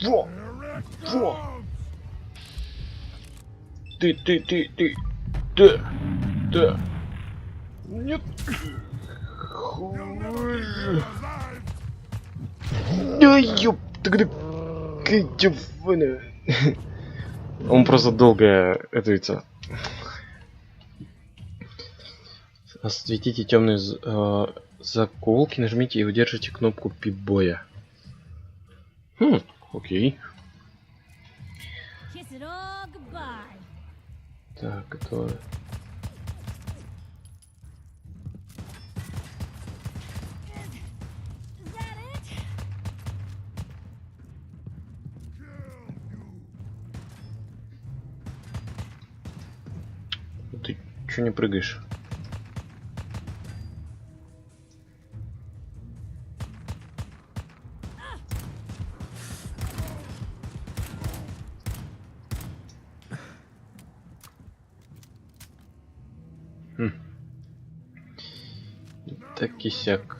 Во! Во! Ты. Да. Нет. Хуже. Да ёп, тогда... Он просто долго это... Осветите темные заколки, нажмите и удержите кнопку пип-боя. Окей. Так, готово. Ты чё не прыгаешь? Так и сяк.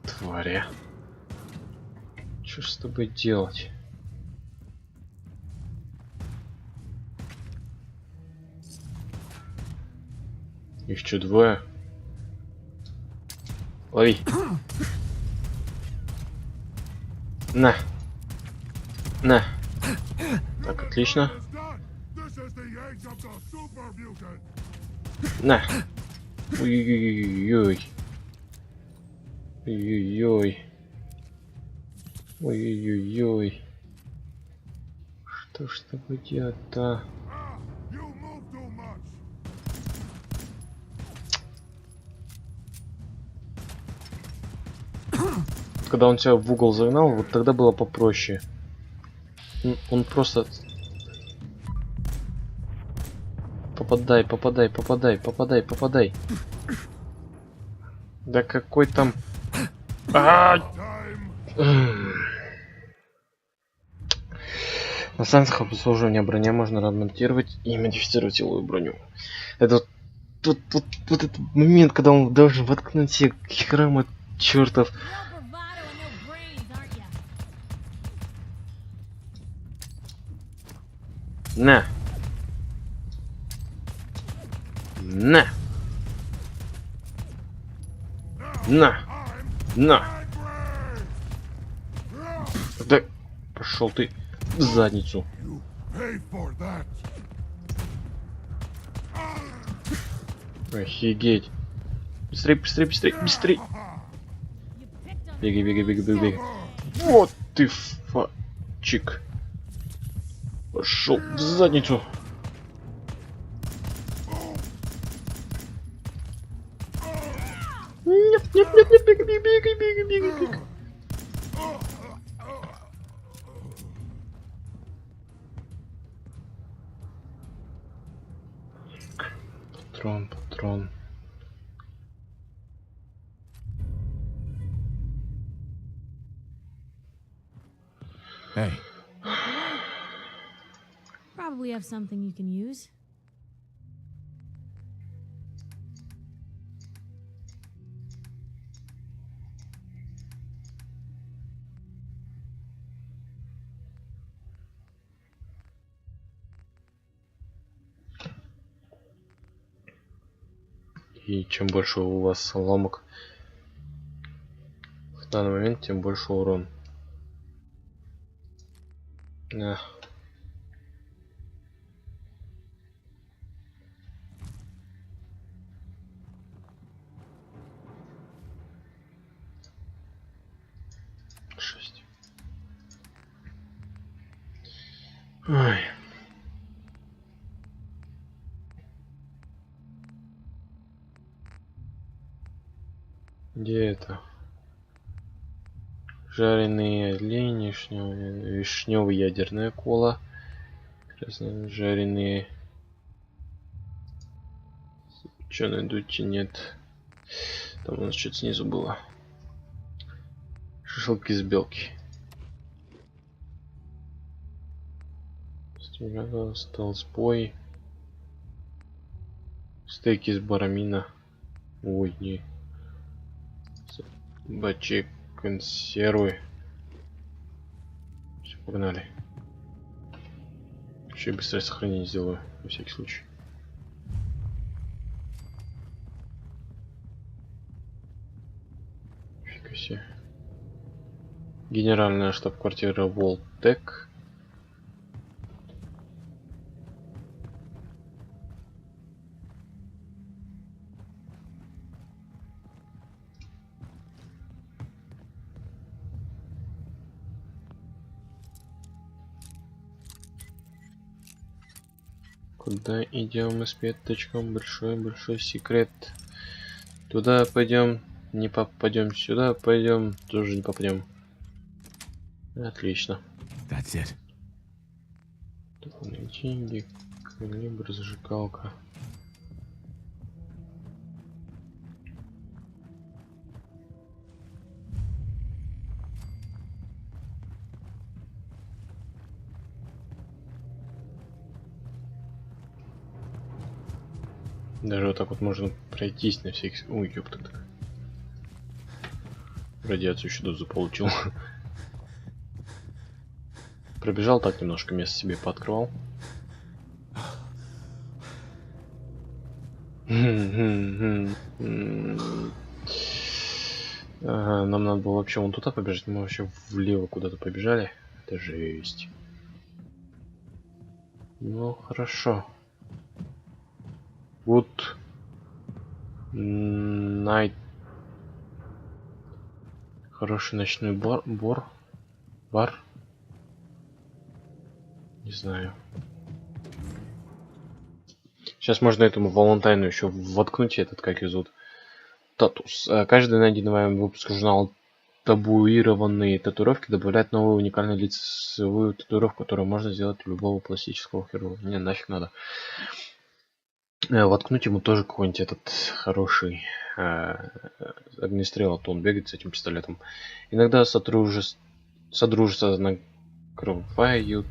Тваря. Что ж с тобой делать? Их что, двое? Лови. На. На. Так, отлично. На. Ой-ой-ой. Ой-ой-ой. Ой-ой-ой. Что ж с тобой делать-то? Когда он тебя в угол загнал, вот тогда было попроще. Он просто... Попадай. Да какой там... На станциях обслуживания броня можно ремонтировать и модифицировать силовую броню. Это вот этот момент, когда он должен воткнуть себе храм чертов. На. На. На. На. Да пошел ты в задницу. Офигеть. Быстрей. Бегай. Вот ты фачик. Пошел в задницу. Нет, бегай. Патрон. Hey. Probably have something you can use. И чем больше у вас ломок в данный момент, тем больше урон. На. Ой. Где это? Жареные олени, вишневый ядерная кола, жареные запеченные дути нет. Там у нас что-то снизу было. Шашлыки из белки. Столсбой. Стейки из барамина. Ой, не. Бачек консервы. Погнали. Еще и быстрое сохранение сделаю, на всякий случай. Фига себе. Генеральная штаб-квартира Волтек. Куда идем мы с пяточком? Большой секрет. Туда пойдем, не попадем. Сюда пойдем, тоже не попадем. Отлично. That's it. Деньги, калибр, зажигалка. Даже вот так вот можно пройтись на всякий... Ой, ёпта так. Радиацию еще дозу получил. Пробежал так немножко, место себе пооткрывал. Нам надо было вообще вон туда побежать. Мы вообще влево куда-то побежали. Это жесть. Ну, хорошо. Вот. Найт. Хороший ночной бар. Не знаю. Сейчас можно этому Валентайну еще воткнуть этот, как ее зовут, татус. Каждый найденный вами выпуск журнала табуированные татуировки добавляет новую уникальную лицевую татуировку, которую можно сделать у любого пластического хирурга. Не, нафиг надо. Воткнуть ему тоже какой-нибудь этот хороший огнестрел, а то он бегает с этим пистолетом. Иногда содружества накрывают.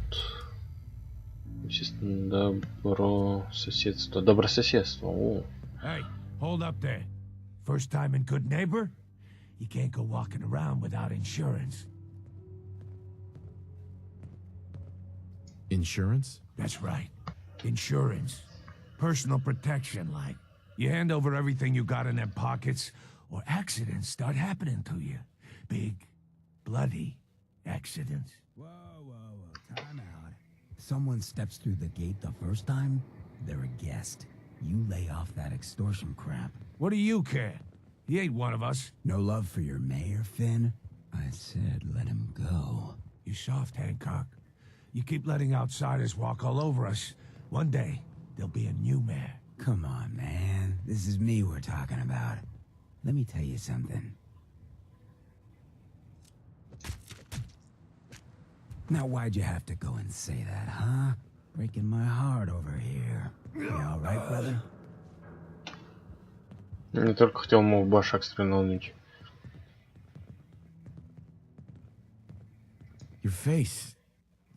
Естественно, Добрососедство. О. Hey, hold up there. First time in Good Neighbor? You can't go walking around without insurance. Insurance? That's right. Insurance. Personal protection, like. You hand over everything you got in them pockets, or accidents start happening to you. Big, bloody accidents. Whoa. Time out. Someone steps through the gate the first time, they're a guest. You lay off that extortion crap. What do you care? He ain't one of us. No love for your mayor, Finn? I said let him go. You soft, Hancock. You keep letting outsiders walk all over us. One day, there'll be a new mayor. Come on, man. This is me we're talking about. Let me tell you something. Now, why'd you have to go and say that, huh? Breaking my heart over here. You all right, brother? Не только хотел ему в башак стрельнуть. Your face.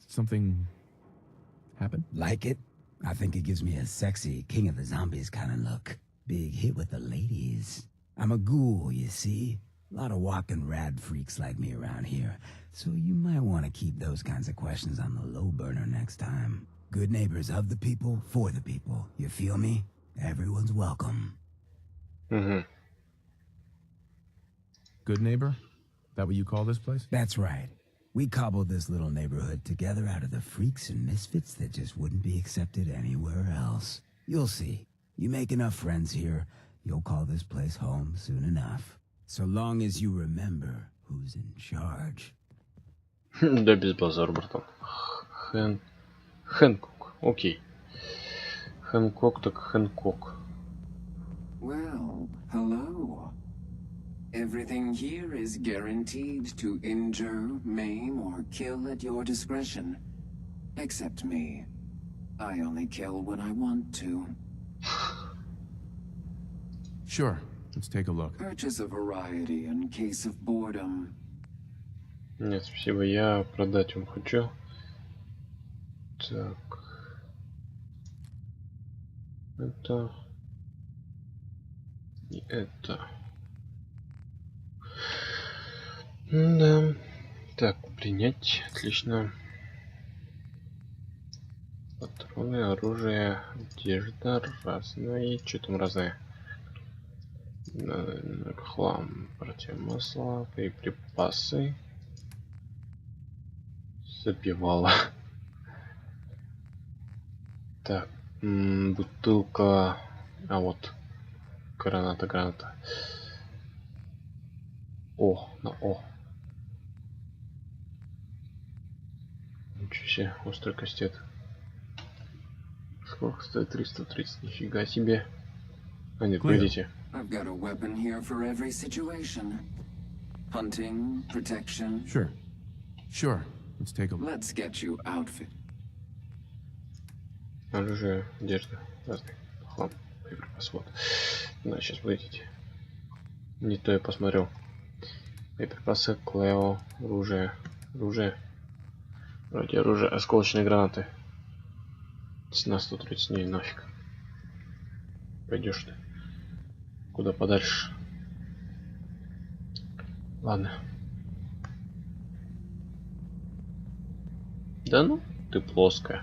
Something happened? Like it? I think it gives me a sexy King of the Zombies kind of look. Big hit with the ladies. I'm a ghoul, you see? A lot of walking rad freaks like me around here. So you might want to keep those kinds of questions on the low burner next time. Good neighbors of the people, for the people. You feel me? Everyone's welcome. Угу. Good neighbor? That what you call this place? That's right. We cobbled this little neighborhood together out of the freaks and misfits that just wouldn't be accepted anywhere else. You'll see. You make enough friends here, you'll call this place home soon enough. So long as you remember who's in charge. Да без базара, братан. Хэнкок. Окей. Хэнкок так Хэнкок. Well, hello. Everything here is guaranteed to injure, maim, or kill at your discretion. Except me. I only kill when I want to. Sure. Let's take a look. Purchase a variety in case of boredom. Нет, спасибо, я продать вам хочу. Так. Это. И это. Да. Так, принять. Отлично. телефоны, оружие, одежда, разное. Что там разное? Хлам, противомасла, боеприпасы. Запивала. Так, бутылка. А вот. Граната. О, на О. Ничего себе, острый кастет. Сколько стоит? 330, нифига себе. А нет, погодите. I've got a weapon here for every situation. Hunting, protection. Sure. Let's take a look. Let's get you outfit. Оружие, одежда, разный хлам, боеприпас, вот. Да, сейчас погодите. Не то я посмотрел. Боеприпасы, клео, оружие. Вроде оружие, осколочные гранаты. Цена 130 дней, нафиг. Пойдешь ты. Куда подальше. Ладно. Да ну, ты плоская.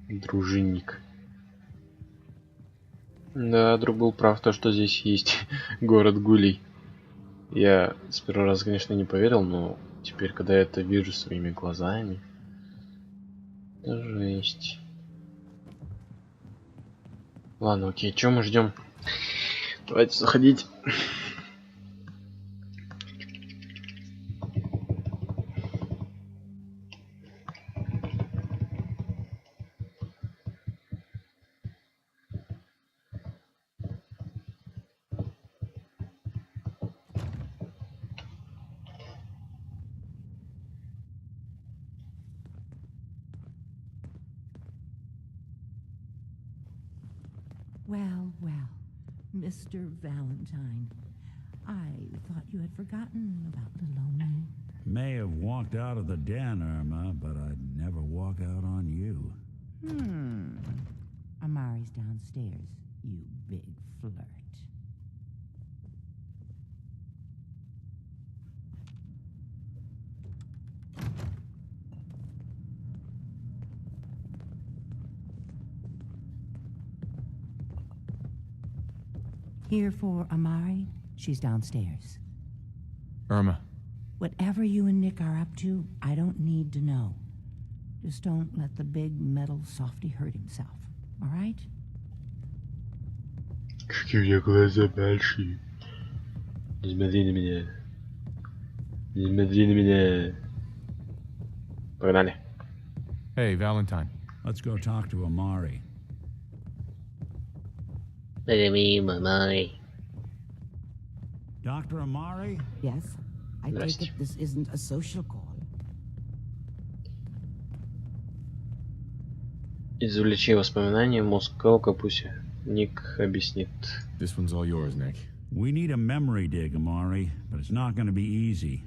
Дружинник. Да, друг был прав, то, что здесь есть город гулей. Я с первого раза, конечно, не поверил, но теперь, когда я это вижу своими глазами, это жесть. Ладно, окей, что мы ждем? Давайте заходить. Well, Mr. Valentine. I thought you had forgotten about little old me. May have walked out of the den, Irma, but I'd never walk out on you. Amari's downstairs, you big flirt. Here for Amari? She's downstairs. Irma. Whatever you and Nick are up to, I don't need to know. Just don't let the big metal softy hurt himself, all right? Какие у меня глаза большие. Не смотри на меня. Не смотри на меня. Погнали. Hey, Valentine. Let's go talk to Amari. Dr. Amari? Yes? I take Здрасте. it this isn't a social call. Извлечи воспоминания, мозг Калка, пусть Ник объяснит. This one's all yours, Nick. We need a memory dig, Amari, but it's not going to be easy.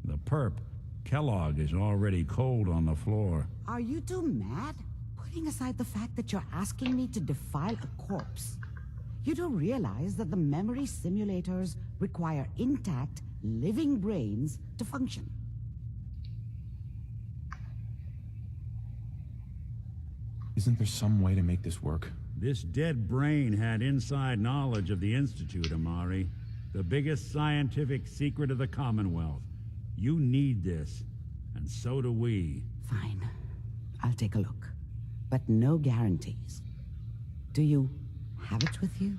The perp, Kellogg, is already cold on the floor. Are you two mad? Putting aside the fact that you're asking me to defile a corpse, you don't realize that the memory simulators require intact, living brains to function. Isn't there some way to make this work? This dead brain had inside knowledge of the Institute, Amari. The biggest scientific secret of the Commonwealth. You need this, and so do we. Fine. I'll take a look. But no guarantees. Do you have it with you?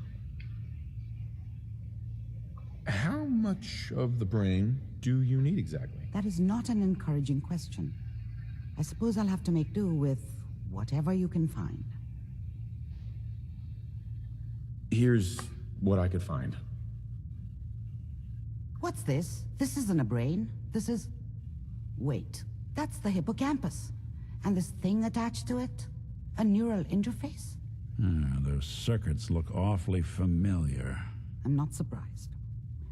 How much of the brain do you need exactly? That is not an encouraging question. I suppose I'll have to make do with whatever you can find. Here's what I could find. What's this? This isn't a brain. This is... Wait. That's the hippocampus. And this thing attached to it? A neural interface? Those circuits look awfully familiar. I'm not surprised.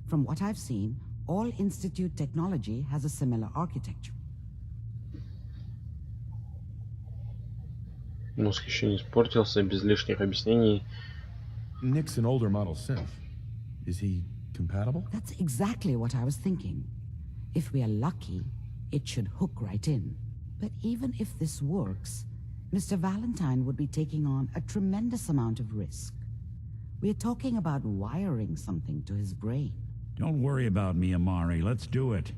From what I've seen, all Institute technology has a similar architecture. Мозг еще не испортился, без лишних объяснений. Nick's an older model synth. Is he compatible? That's exactly what I was thinking. If we are lucky, it should hook right in. But even if this works, Mr. Valentine would be taking on a tremendous amount of risk. We're talking about wiring something to his brain. Don't worry about me, Amari. Let's do it.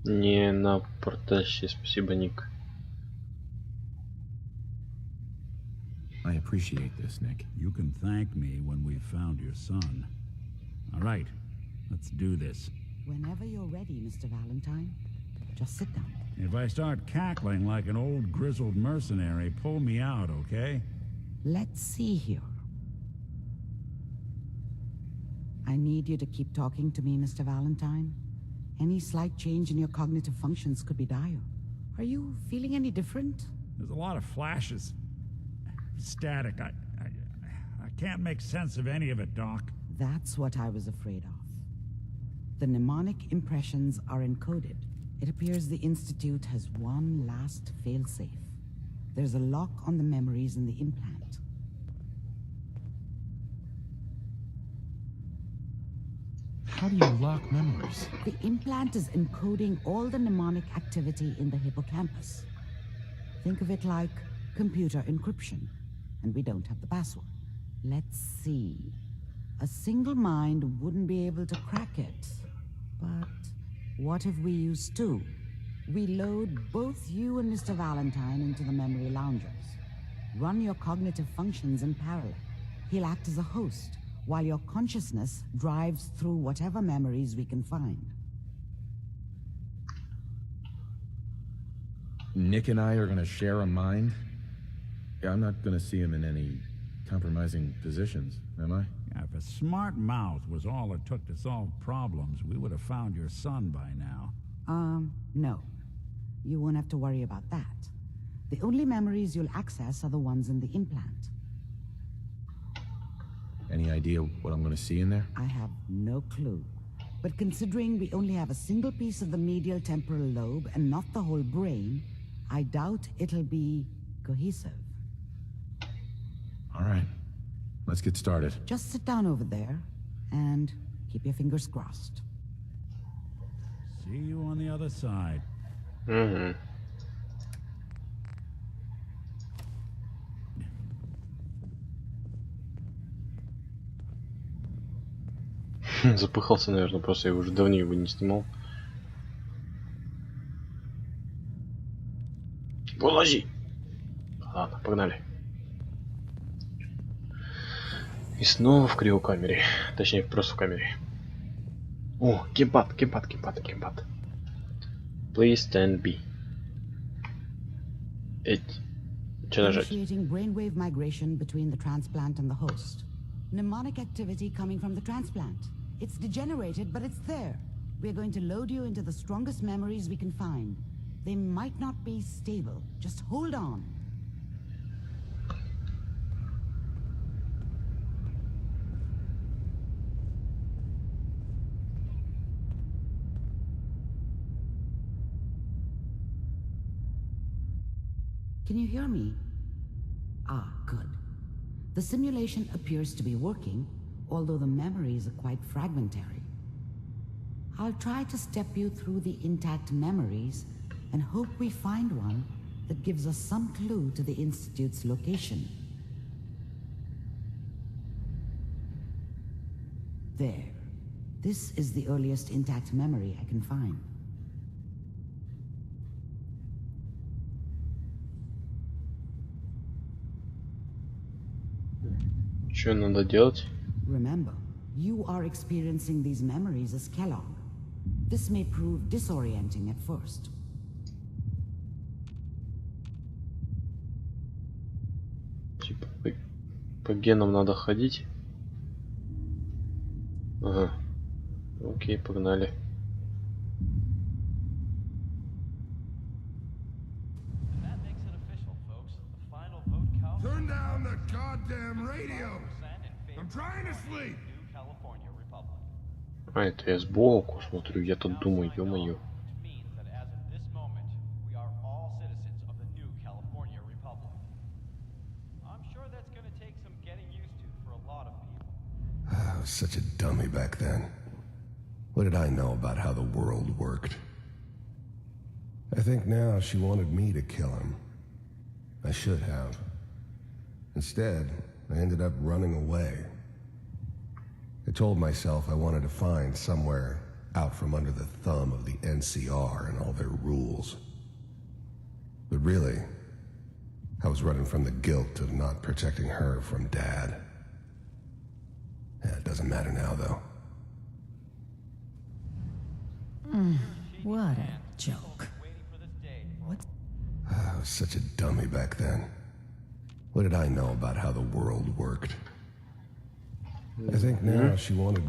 Не на портаще, спасибо, Ник. I appreciate this, Nick. You can thank me when we've found your son. All right, let's do this. Whenever you're ready, Mr. Valentine, just sit down. If I start cackling like an old grizzled mercenary, pull me out, okay? Let's see here. I need you to keep talking to me, Mr. Valentine. Any slight change in your cognitive functions could be dire. Are you feeling any different? There's a lot of flashes. Static. I can't make sense of any of it, Doc. That's what I was afraid of. The mnemonic impressions are encoded. It appears the Institute has one last failsafe. There's a lock on the memories in the implant. How do you lock memories? The implant is encoding all the mnemonic activity in the hippocampus. Think of it like computer encryption, and we don't have the password. Let's see. A single mind wouldn't be able to crack it. But what if we use two? We load both you and Mr. Valentine into the memory loungers. Run your cognitive functions in parallel. He'll act as a host, while your consciousness drives through whatever memories we can find. Nick and I are gonna share a mind? Yeah, I'm not gonna see him in any compromising positions, am I? Yeah, if a smart mouth was all it took to solve problems, we would have found your son by now. No. You won't have to worry about that. The only memories you'll access are the ones in the implant. Any idea what I'm gonna see in there? I have no clue. But considering we only have a single piece of the medial temporal lobe and not the whole brain, I doubt it'll be cohesive. All right, let's get started. Just sit down over there and keep your fingers crossed. See you on the other side. Угу. Запыхался, наверное, просто я уже давно его не снимал. Вылази! Ладно, погнали. И снова в криокамере. Точнее, просто в камере. О, геймпад. Please stand B. Что нажать? Initiating brainwave migration between the transplant and the host. Mnemonic activity coming from the transplant. It's degenerated, but it's there. We're going to load you into the strongest memories we can find. They might not be stable. Just hold on. Can you hear me? Ah, good. The simulation appears to be working, although the memories are quite fragmentary. I'll try to step you through the intact memories and hope we find one that gives us some clue to the Institute's location. There. This is the earliest intact memory I can find. Что надо делать? Remember, you are experiencing these memories as Kellogg. This may prove disorienting at first. Типа по генам надо ходить. Ага. Окей, погнали. Turn down the goddamn radio! I'm trying to sleep! А, это я сбоку смотрю, я тут думаю, ё-моё. such a dummy back then. What did I know about how the world worked? I think now she wanted me to kill him. I should have. Instead, I ended up running away. I told myself I wanted to find somewhere out from under the thumb of the NCR and all their rules. But really, I was running from the guilt of not protecting her from Dad. Yeah, it doesn't matter now, though. What a joke. What? I was such a dummy back then. What did I know about how the world worked? I think now she wanted...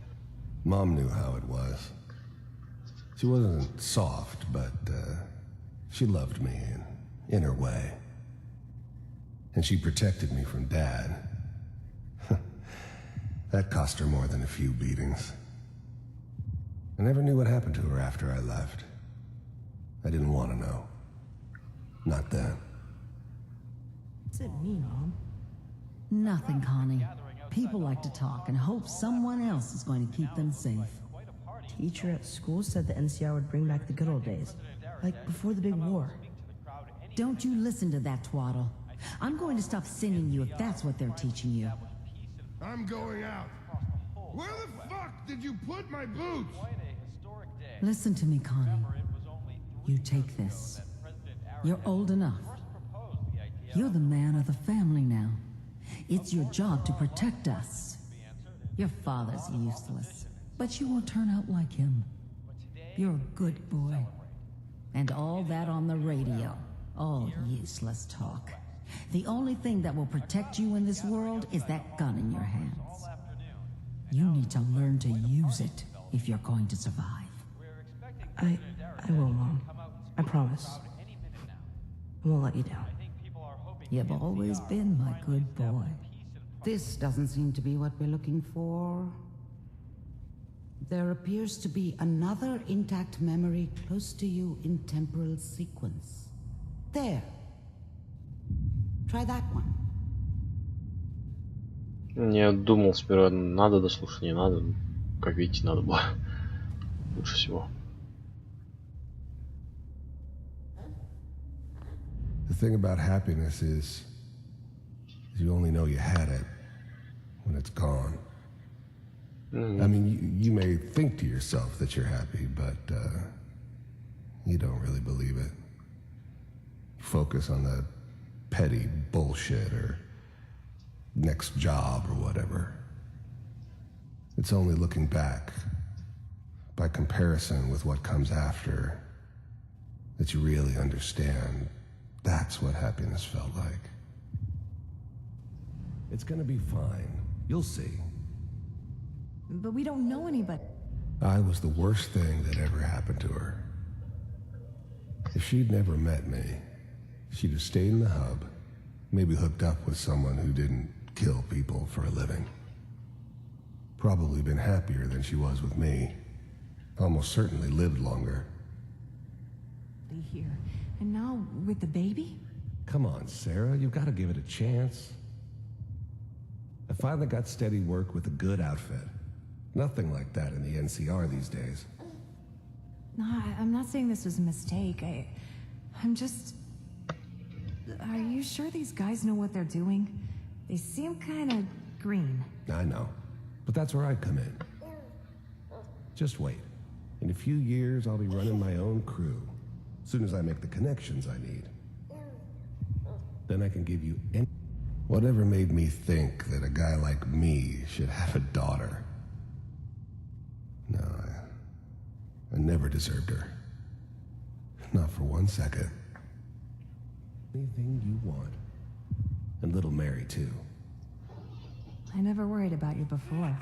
Mom knew how it was. She wasn't soft, but she loved me in her way. And she protected me from Dad. That cost her more than a few beatings. I never knew what happened to her after I left. I didn't want to know. Not then. What's it mean, Mom? Nothing, Connie. People like to talk and hope someone else is going to keep them safe. Teacher at school said the NCR would bring back the good old days, like before the big war. Don't you listen to that twaddle. I'm going to stop singing you if that's what they're teaching you. I'm going out. Where the fuck did you put my boots? Listen to me, Connie. You take this. You're old enough. You're the man of the family now. It's your job to protect us. Your father's useless, but you won't turn out like him. You're a good boy. And all that on the radio, all useless talk. The only thing that will protect you in this world is that gun in your hands. You need to learn to use it if you're going to survive. I will, Mom. I promise. I won't let you down. You've always been my good boy. This doesn't seem to be what we're looking for. There appears to be another intact memory close to you in temporal sequence. There. Try that one. Я думал сперва, надо дослушать, не надо. Как видите, надо было. Лучше всего. The thing about happiness is you only know you had it when it's gone. I mean, you may think to yourself that you're happy, but you don't really believe it. You focus on the petty bullshit or next job or whatever. It's only looking back, by comparison with what comes after, that you really understand that's what happiness felt like. It's gonna be fine. You'll see. But we don't know anybody. I was the worst thing that ever happened to her. If she'd never met me, she'd have stayed in the hub, maybe hooked up with someone who didn't kill people for a living. Probably been happier than she was with me. Almost certainly lived longer. Here. And now with the baby? Come on, Sarah, you've got to give it a chance. I finally got steady work with a good outfit. Nothing like that in the NCR these days. No, I'm not saying this was a mistake. I'm just... Are you sure these guys know what they're doing? They seem kind of green. I know, but that's where I come in. Just wait. In a few years, I'll be running my own crew. As soon as I make the connections I need. Then I can give you any... Whatever made me think that a guy like me should have a daughter. No, I never deserved her. Not for 1 second. Anything you want. And little Mary, too. I never worried about you before.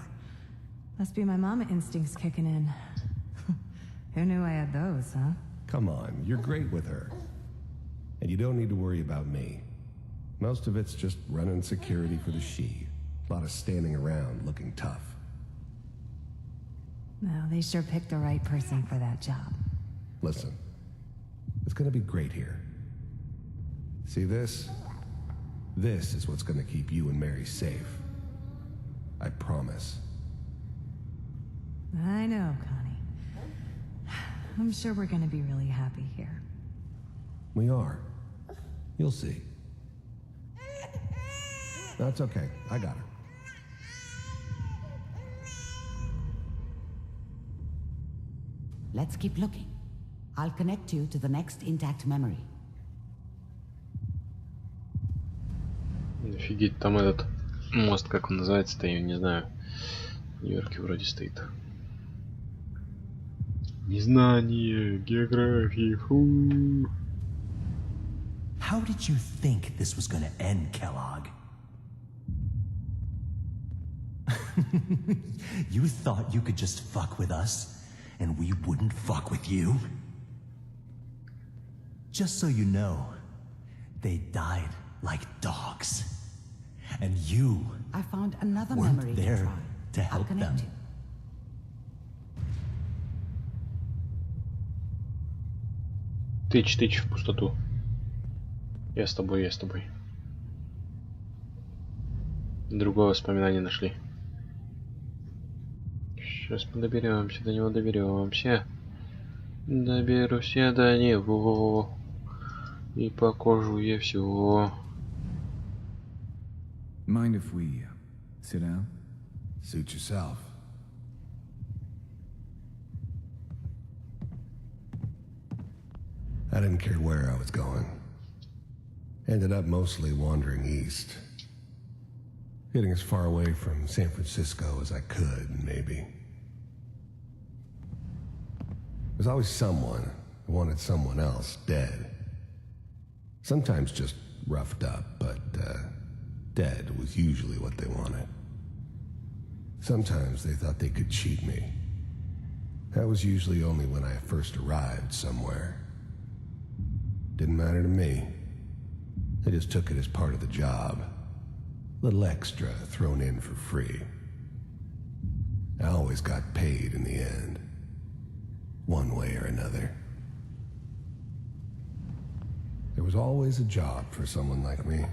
Must be my mama instincts kicking in. Who knew I had those, huh? Come on, you're great with her. And you don't need to worry about me. Most of it's just running security for the she. A lot of standing around looking tough. Well, they sure picked the right person for that job. Listen, it's gonna be great here. See this? This is what's gonna keep you and Mary safe. I promise. I know, Connie. I'm sure we're gonna be really happy here. We are. You'll see. That's okay. I got her. Let's keep looking. I'll connect you to the next intact memory. Офигеть, там этот мост, как он называется-то, я не знаю. В Нью-Йорке вроде стоит. Незнание географии. Фу. How did you think this was gonna end, Kellogg? You thought you could just fuck with us, and we wouldn't fuck with you? Just so you know, they died like dogs. And you I found another weren't memory there to try. to I'll help connect them. you. Тыч в пустоту. Я с тобой, я с тобой. Другое воспоминание нашли. Сейчас мы доберемся, до него доберемся. Доберусь я до него. И покажу я все. Mind if we sit down? Suit yourself. I didn't care where I was going. Ended up mostly wandering east. Getting as far away from San Francisco as I could, maybe. There's always someone who wanted someone else dead. Sometimes just roughed up, but dead was usually what they wanted. Sometimes they thought they could cheat me. That was usually only when I first arrived somewhere. Didn't matter to me. I just took it as part of the job. Little extra thrown in for free. I always got paid in the end. One way or another. There was always a job for someone like me.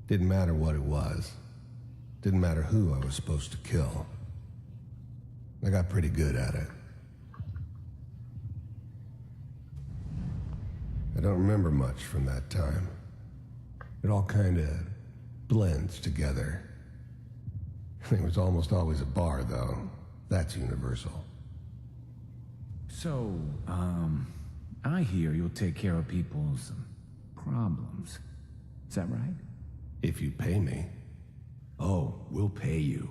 Didn't matter what it was. Didn't matter who I was supposed to kill. I got pretty good at it. I don't remember much from that time. It all kind of blends together. There was almost always a bar, though. That's universal. So, I hear you'll take care of people's problems. Is that right? If you pay me. Oh, we'll pay you.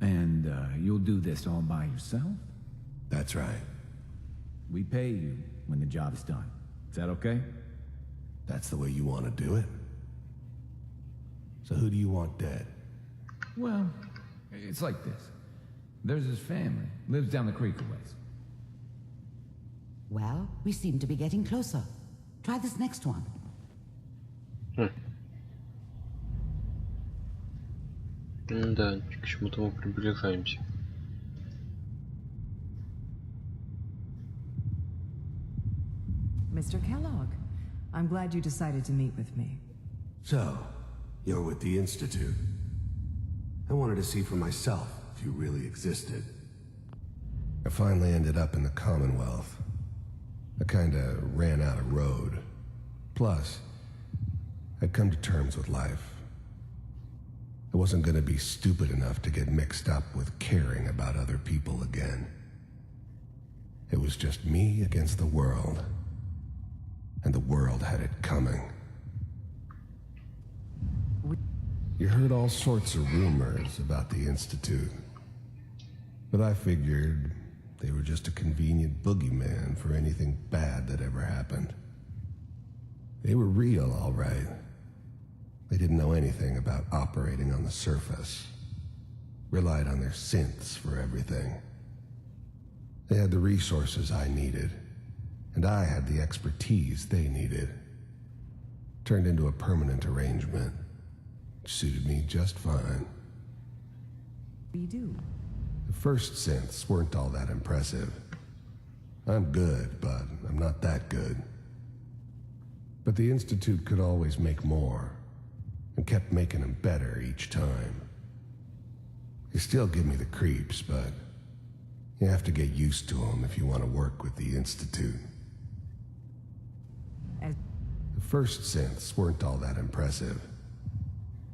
And you'll do this all by yourself? That's right. We pay you when the job's done. Is that okay? That's the way you want to do it? So who do you want dead? Well, it's like this. There's his family. Lives down the creek a ways. Well, we seem to be getting closer. Try this next one. Да, к чему-то мы приближаемся. Mr. Kellogg, I'm glad you decided to meet with me. So, you're with the Institute. I wanted to see for myself if you really existed. I finally ended up in the Commonwealth. I kinda ran out of road. Plus, I'd come to terms with life. I wasn't gonna be stupid enough to get mixed up with caring about other people again. It was just me against the world. And the world had it coming. You heard all sorts of rumors about the Institute. But I figured they were just a convenient boogeyman for anything bad that ever happened. They were real, all right. They didn't know anything about operating on the surface. Relied on their synths for everything. They had the resources I needed. And I had the expertise they needed. Turned into a permanent arrangement. Suited me just fine. We do. The first synths weren't all that impressive. I'm good, but I'm not that good. But the Institute could always make more, and kept making them better each time. You still give me the creeps, but you have to get used to them if you want to work with the Institute. The first synths weren't all that impressive.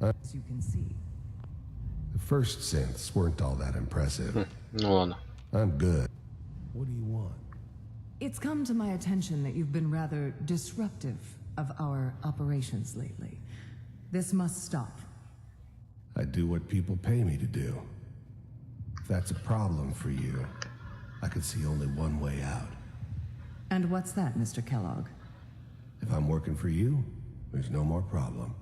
As you can see. The first synths weren't all that impressive. Ну ладно. I'm good. What do you want? It's come to my attention that you've been rather disruptive of our operations lately. This must stop. I do what people pay me to do. If that's a problem for you, I could see only one way out. And what's that, Mr. Kellogg? If I'm working for you, there's no more problem.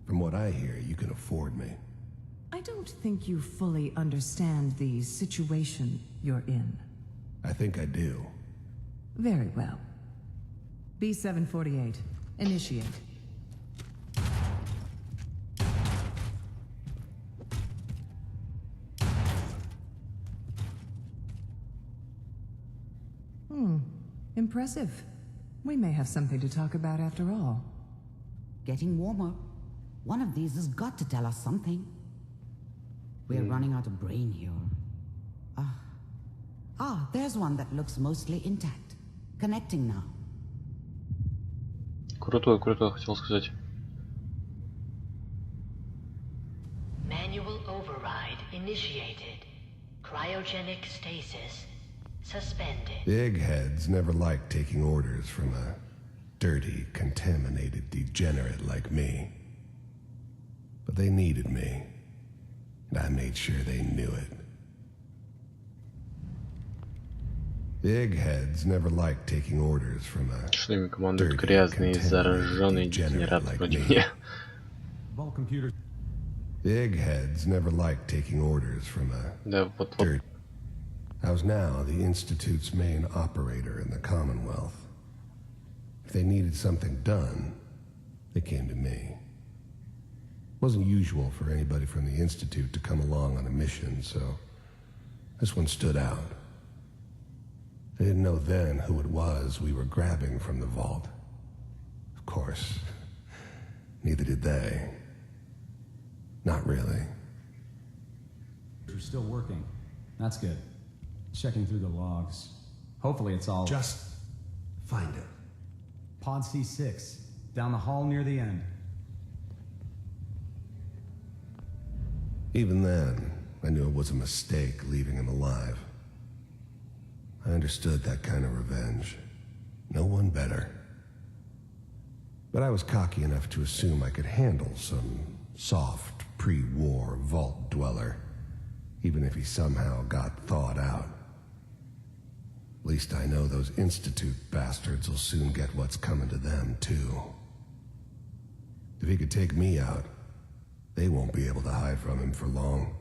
From what I hear, you can afford me. I don't think you fully understand the situation you're in. I think I do. Very well. B-748, initiate. Impressive. We may have something to talk about after all. Getting warmer. One of these has got to tell us something. We're running out of brain here. There's one that looks mostly intact. Connecting now. Крутой, хотел сказать. Manual override initiated. Cryogenic stasis suspended. Big heads never liked taking orders from a dirty, contaminated degenerate like me. But they needed me, and I made sure they knew it. Big heads never liked taking orders from a Что ими командуют грязные, зараженные дегенераты вроде меня. Big heads never liked taking orders from a dirt. I was now the Institute's main operator in the Commonwealth. If they needed something done, they came to me. It wasn't usual for anybody from the Institute to come along on a mission, so this one stood out. I didn't know then who it was we were grabbing from the vault. Of course, neither did they. Not really. You're still working. That's good. Checking through the logs. Hopefully it's all... Just find it. Pod C6, down the hall near the end. Even then, I knew it was a mistake leaving him alive. I understood that kind of revenge. No one better. But I was cocky enough to assume I could handle some soft, pre-war vault dweller, even if he somehow got thawed out. At least I know those Institute bastards will soon get what's coming to them, too. If he could take me out, they won't be able to hide from him for long.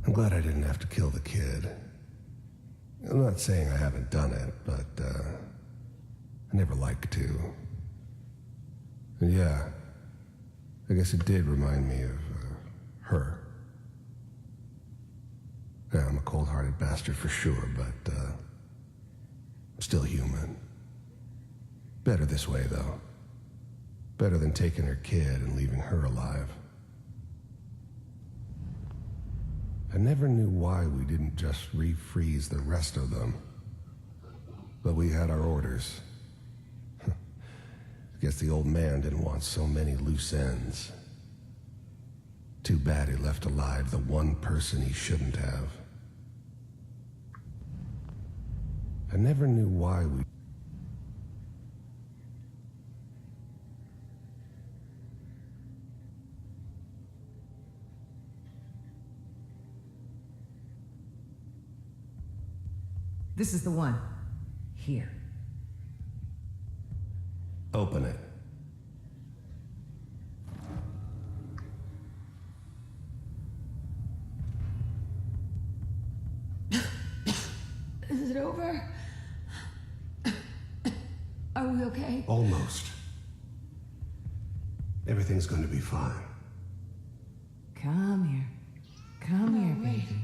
I'm glad I didn't have to kill the kid. I'm not saying I haven't done it, but, I never liked to. And yeah, I guess it did remind me of, her. Yeah, I'm a cold-hearted bastard for sure, but, I'm still human. Better this way, though. Better than taking her kid and leaving her alive. I never knew why we didn't just refreeze the rest of them. But we had our orders. I guess the old man didn't want so many loose ends. Too bad he left alive the one person he shouldn't have. I never knew why we... This is the one. Here. Open it. Is it over? Are we okay? Almost. Everything's going to be fine. Come here. Come here, baby.